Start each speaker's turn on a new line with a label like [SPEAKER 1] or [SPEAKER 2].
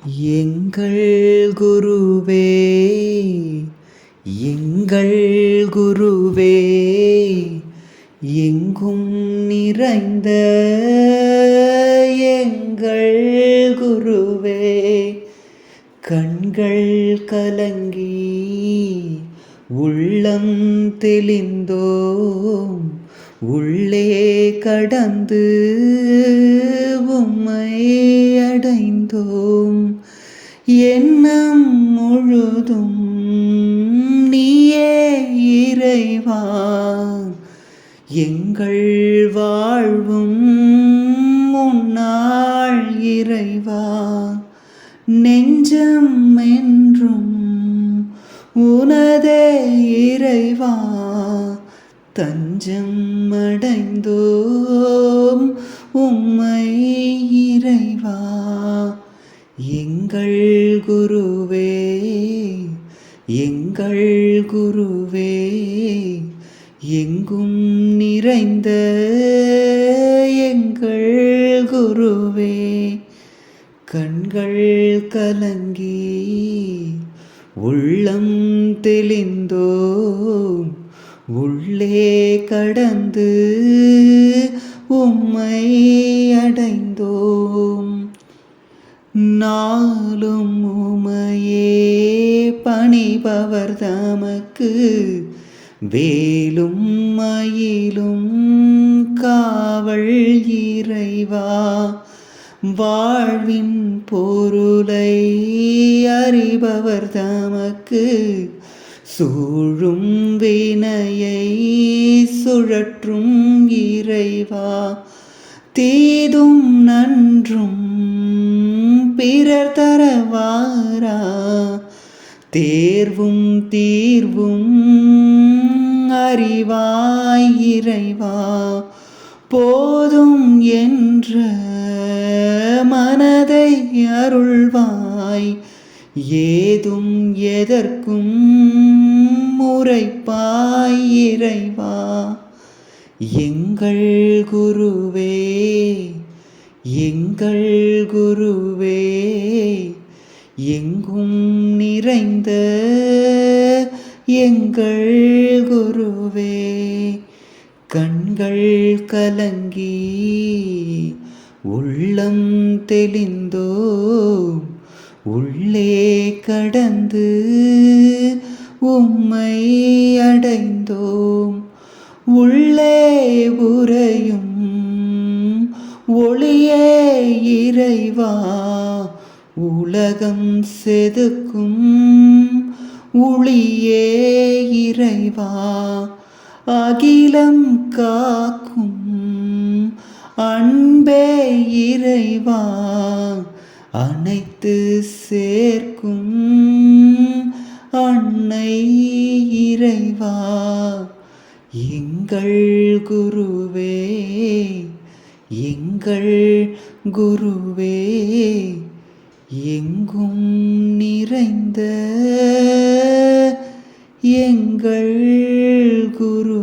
[SPEAKER 1] எங்கள் குருவே, எங்கள் குருவே, எங்கும் நிறைந்த எங்கள் குருவே, கண்கள் கலங்கி உள்ளம் தெளிந்தோம், உள்ளே கடந்து உம்மை அடைந்தோம். எண்ணம் முழுதும் நீயே இறைவா, எங்கள் வாழ்வும் முன்னாள் இறைவா. நெஞ்சம் என்றும் உனதே இறைவா, தஞ்சம் அடைந்தோம் உம்மை இறைவா. எங்கள் குருவே, எங்கள் குருவே, எங்கும் நிறைந்த எங்கள் குருவே, கண்கள் கலங்கி உள்ளம் தெளிந்தோம், உள்ளே கடந்து உம்மை அடைந்தோம். நாளும் உமையே பணிபவர் தமக்கு, வேலும் மயிலும் காவல் இறைவா. வாழ்வின் பொருளை அறிபவர் தமக்கு, சூழும் வினையை சுழற்றும் இறைவா. தீதும் நன்றும் பிறர் தரவாரா, தேர்வும் தீர்வும் அறிவாய் இறைவா. போதும் என்ற மனதை அருள்வாய், ஏதும் எதற்கும் முறைப்பாய் இறைவா. எங்கள் குருவே, எங்கள் குருவே, எங்கும் நிறைந்த எங்கள் குருவே, கண்கள் கலங்கி உள்ளம் தெளிந்தோம், உள்ளே கடந்து உம்மை அடைந்தோம். உள்ளே உறையும் ஒளியே இறைவா, உலகம் செதுக்கும் ஒளியே இறைவா. அகிலம் காக்கும் அன்பே இறைவா, அனைத்து சேர்க்கும் அன்னை இறைவா. எங்கள் குருவே, எங்கள் குருவே, எங்கும் நிறைந்த எங்கள் குரு.